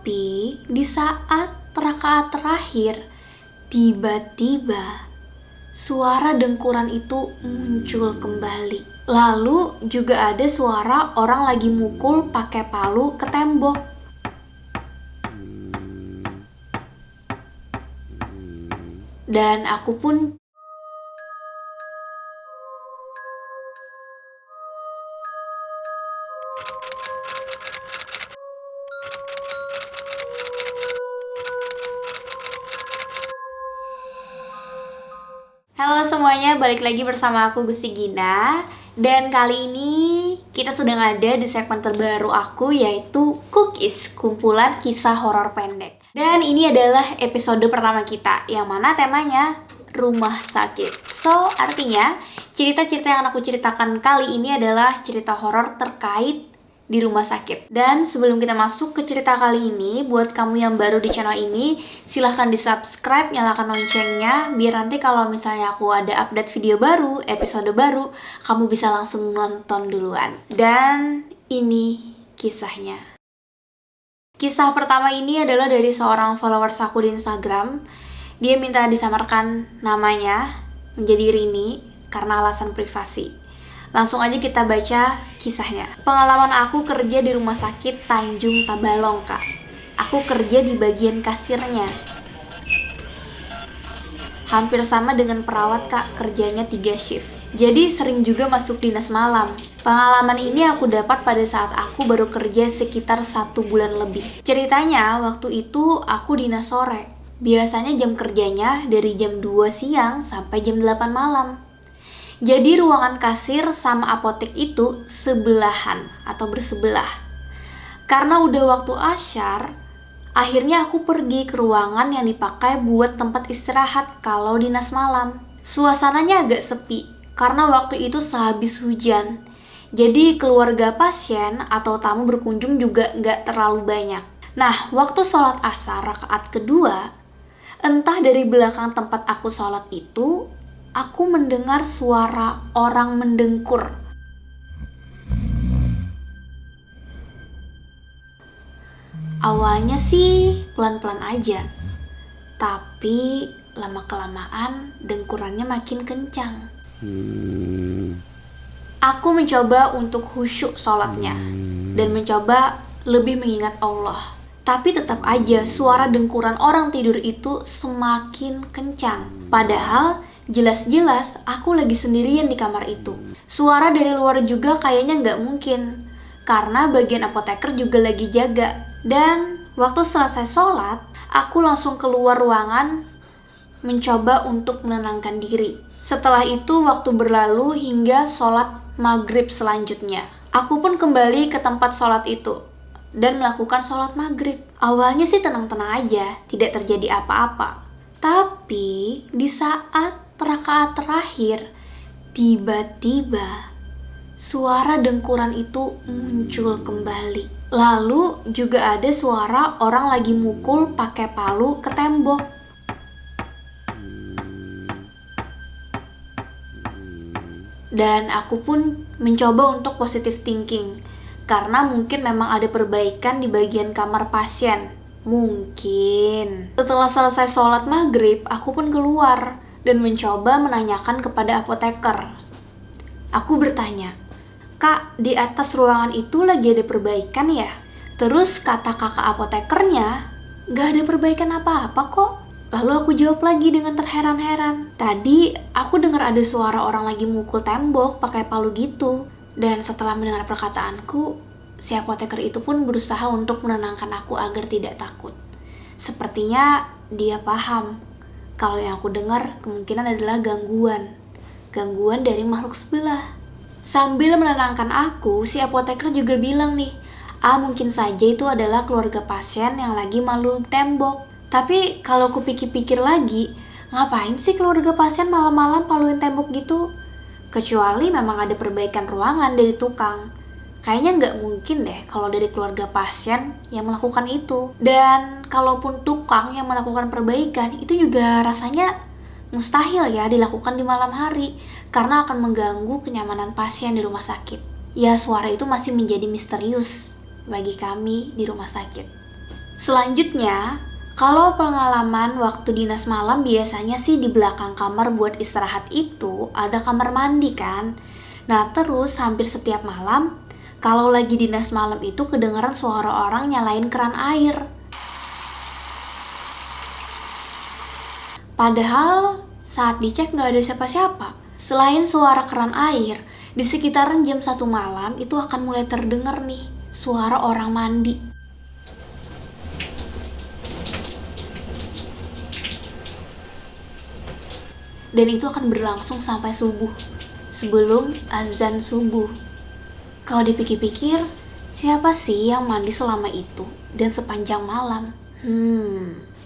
Tapi di saat rakaat terakhir, tiba-tiba suara dengkuran itu muncul kembali. Lalu juga ada suara orang lagi mukul pakai palu ke tembok. Dan aku pun Halo semuanya, balik lagi bersama aku Gusti Gina. Dan kali ini kita sedang ada di segmen terbaru aku, yaitu Cookies, kumpulan kisah horor pendek. Dan ini adalah episode pertama kita, yang mana temanya rumah sakit. So, artinya cerita-cerita yang aku ceritakan kali ini adalah cerita horor terkait di rumah sakit. Dan sebelum kita masuk ke cerita kali ini, buat kamu yang baru di channel ini, silahkan di subscribe, nyalakan loncengnya, biar nanti kalau misalnya aku ada update video baru, episode baru, kamu bisa langsung nonton duluan. Dan ini kisahnya. Kisah pertama ini adalah dari seorang followers aku di Instagram. Dia minta disamarkan namanya menjadi Rini karena alasan privasi. Langsung aja kita baca kisahnya. Pengalaman aku kerja di rumah sakit Tanjung Tabalong, Kak. Aku kerja di bagian kasirnya. Hampir sama dengan perawat, Kak, kerjanya 3 shift. Jadi sering juga masuk dinas malam. Pengalaman ini aku dapat pada saat aku baru kerja sekitar 1 bulan lebih. Ceritanya waktu itu aku dinas sore. Biasanya jam kerjanya dari jam 2 siang sampai jam 8 malam. Jadi ruangan kasir sama apotek itu sebelahan atau bersebelah. Karena udah waktu asyar, akhirnya aku pergi ke ruangan yang dipakai buat tempat istirahat kalau dinas malam. Suasananya agak sepi karena waktu itu sehabis hujan. Jadi keluarga pasien atau tamu berkunjung juga nggak terlalu banyak. Nah, waktu sholat asar rakaat kedua, entah dari belakang tempat aku sholat itu, aku mendengar suara orang mendengkur. Awalnya sih pelan-pelan aja, tapi lama-kelamaan dengkurannya makin kencang. Aku mencoba untuk khusyuk sholatnya dan mencoba lebih mengingat Allah. Tapi tetap aja suara dengkuran orang tidur itu semakin kencang. Padahal jelas-jelas aku lagi sendirian di kamar itu. Suara dari luar juga kayaknya nggak mungkin, karena bagian apoteker juga lagi jaga. Dan waktu selesai sholat, aku langsung keluar ruangan mencoba untuk menenangkan diri. Setelah itu waktu berlalu hingga sholat maghrib selanjutnya. Aku pun kembali ke tempat sholat itu dan melakukan sholat maghrib. Awalnya sih tenang-tenang aja, tidak terjadi apa-apa. Tapi di saat rakaat terakhir, tiba-tiba suara dengkuran itu muncul kembali. Lalu juga ada suara orang lagi mukul pakai palu ke tembok. Dan aku pun mencoba untuk positive thinking, karena mungkin memang ada perbaikan di bagian kamar pasien. Mungkin. Setelah selesai sholat maghrib, aku pun keluar dan mencoba menanyakan kepada apoteker. Aku bertanya, "Kak, di atas ruangan itu lagi ada perbaikan ya?" Terus kata kakak apotekernya, "Gak ada perbaikan apa-apa kok." Lalu aku jawab lagi dengan terheran-heran, "Tadi aku dengar ada suara orang lagi mukul tembok pakai palu gitu." Dan setelah mendengar perkataanku, si apoteker itu pun berusaha untuk menenangkan aku agar tidak takut. Sepertinya dia paham kalau yang aku dengar kemungkinan adalah gangguan dari makhluk sebelah. Sambil menenangkan aku, si apoteker juga bilang nih, mungkin saja itu adalah keluarga pasien yang lagi malu tembok. Tapi kalau aku pikir-pikir lagi, ngapain sih keluarga pasien malam-malam paluin tembok gitu? Kecuali memang ada perbaikan ruangan dari tukang. Kayaknya nggak mungkin deh kalau dari keluarga pasien yang melakukan itu. Dan kalaupun tukang yang melakukan perbaikan, itu juga rasanya mustahil ya dilakukan di malam hari, karena akan mengganggu kenyamanan pasien di rumah sakit. Ya, suara itu masih menjadi misterius bagi kami di rumah sakit. Selanjutnya, kalau pengalaman waktu dinas malam biasanya sih di belakang kamar buat istirahat itu ada kamar mandi kan. Nah terus hampir setiap malam, kalau lagi dinas malam itu kedengaran suara orang nyalain keran air. Padahal saat dicek nggak ada siapa-siapa. Selain suara keran air, di sekitaran jam 1 malam itu akan mulai terdengar nih suara orang mandi. Dan itu akan berlangsung sampai subuh, sebelum azan subuh. Kalau dipikir-pikir, siapa sih yang mandi selama itu dan sepanjang malam?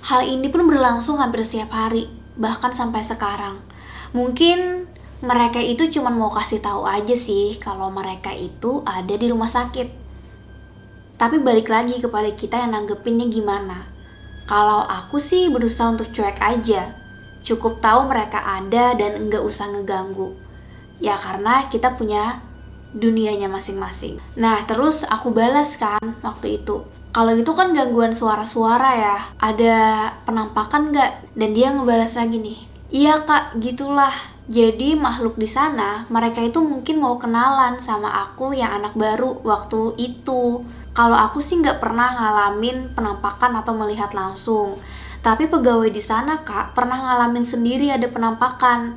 Hal ini pun berlangsung hampir setiap hari, bahkan sampai sekarang. Mungkin mereka itu cuma mau kasih tahu aja sih kalau mereka itu ada di rumah sakit. Tapi balik lagi kepada kita yang nanggepinnya gimana. Kalau aku sih berusaha untuk cuek aja. Cukup tahu mereka ada dan enggak usah ngeganggu. Ya karena kita punya dunianya masing-masing. Nah terus aku balas kan waktu itu. Kalau itu kan gangguan suara-suara ya. Ada penampakan nggak? Dan dia ngebalas lagi nih. Iya kak, gitulah. Jadi makhluk di sana, mereka itu mungkin mau kenalan sama aku yang anak baru waktu itu. Kalau aku sih nggak pernah ngalamin penampakan atau melihat langsung. Tapi pegawai di sana kak pernah ngalamin sendiri ada penampakan.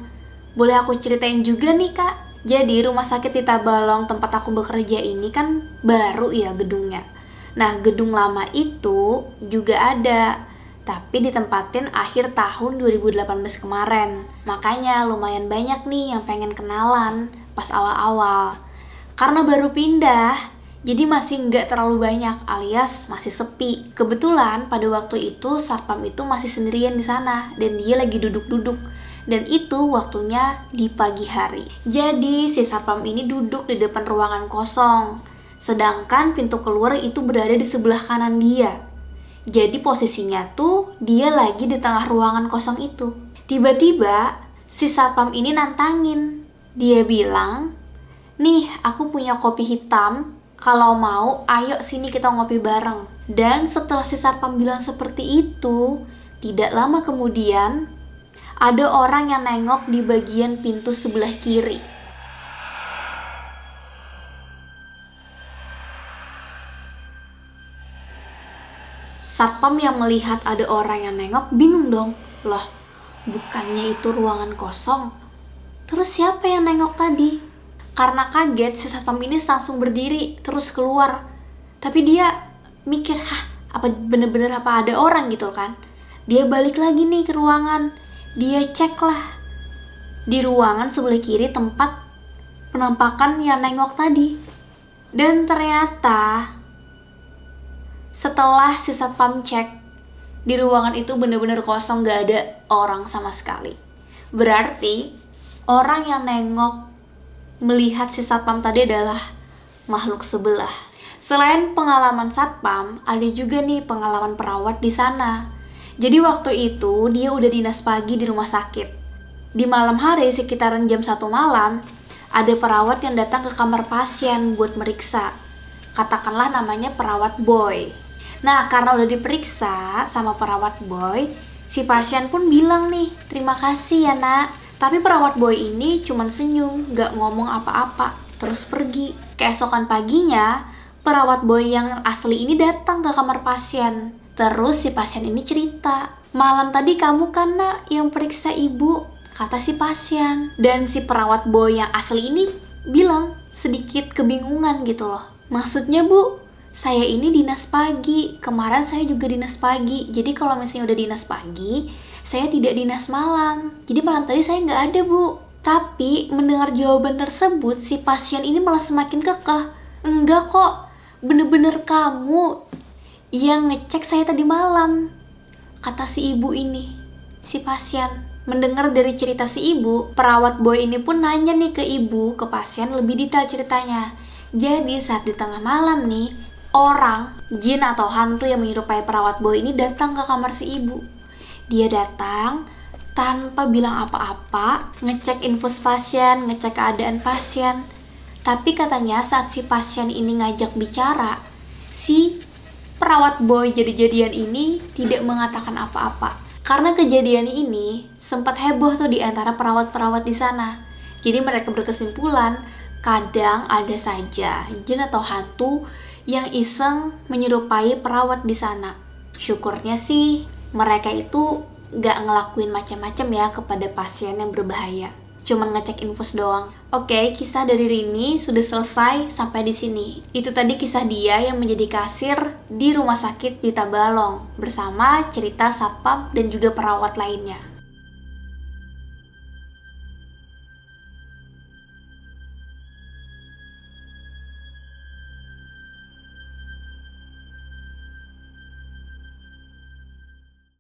Boleh aku ceritain juga nih kak? Jadi rumah sakit di Tabalong tempat aku bekerja ini kan baru ya gedungnya. Nah gedung lama itu juga ada, tapi ditempatin akhir tahun 2018 kemarin. Makanya lumayan banyak nih yang pengen kenalan pas awal-awal. Karena baru pindah, jadi masih nggak terlalu banyak alias masih sepi. Kebetulan pada waktu itu satpam itu masih sendirian di sana dan dia lagi duduk-duduk. Dan itu waktunya di pagi hari. Jadi si satpam ini duduk di depan ruangan kosong. Sedangkan pintu keluar itu berada di sebelah kanan dia. Jadi posisinya tuh dia lagi di tengah ruangan kosong itu. Tiba-tiba si satpam ini nantangin. Dia bilang, "Nih, aku punya kopi hitam. Kalau mau, ayo sini kita ngopi bareng." Dan setelah si satpam bilang seperti itu, tidak lama kemudian ada orang yang nengok di bagian pintu sebelah kiri. Satpam yang melihat ada orang yang nengok bingung dong. Loh, bukannya itu ruangan kosong? Terus siapa yang nengok tadi? Karena kaget, si satpam ini langsung berdiri terus keluar. Tapi dia mikir, apa bener-bener apa ada orang gitu kan? Dia balik lagi nih ke ruangan. Dia cek lah di ruangan sebelah kiri tempat penampakan yang nengok tadi. Dan ternyata setelah si satpam cek, di ruangan itu bener-bener kosong, gak ada orang sama sekali. Berarti orang yang nengok melihat si satpam tadi adalah makhluk sebelah. Selain pengalaman satpam, ada juga nih pengalaman perawat di sana. Jadi waktu itu dia udah dinas pagi di rumah sakit. Di malam hari sekitaran jam 1 malam, ada perawat yang datang ke kamar pasien buat meriksa. Katakanlah namanya perawat Boy. Nah karena udah diperiksa sama perawat Boy, si pasien pun bilang nih, "Terima kasih ya nak." Tapi perawat Boy ini cuman senyum, gak ngomong apa-apa, terus pergi. Keesokan paginya, perawat Boy yang asli ini datang ke kamar pasien. Terus si pasien ini cerita, "Malam tadi kamu kan nak yang periksa ibu," kata si pasien. Dan si perawat Boy yang asli ini bilang sedikit kebingungan gitu loh. "Maksudnya bu, saya ini dinas pagi, kemarin saya juga dinas pagi. Jadi kalau misalnya udah dinas pagi, saya tidak dinas malam. Jadi malam tadi saya nggak ada bu." Tapi mendengar jawaban tersebut, si pasien ini malah semakin kekeh. "Enggak kok, bener-bener kamu yang ngecek saya tadi malam," kata si ibu ini, si pasien. Mendengar dari cerita si ibu, perawat Boy ini pun nanya nih ke ibu, ke pasien lebih detail ceritanya. Jadi saat di tengah malam nih, orang, jin atau hantu yang menyerupai perawat Boy ini datang ke kamar si ibu. Dia datang tanpa bilang apa-apa, ngecek infus pasien, ngecek keadaan pasien. Tapi katanya saat si pasien ini ngajak bicara, si Perawat boy jadi-jadian ini tidak mengatakan apa-apa. Karena kejadian ini sempat heboh tuh di antara perawat-perawat di sana. Jadi mereka berkesimpulan, kadang ada saja jin atau hantu yang iseng menyerupai perawat di sana. Syukurnya sih mereka itu gak ngelakuin macam-macam ya kepada pasien yang berbahaya. Cuman ngecek infus doang. Oke, kisah dari Rini sudah selesai sampai di sini. Itu tadi kisah dia yang menjadi kasir di rumah sakit di Tabalong bersama cerita satpam dan juga perawat lainnya.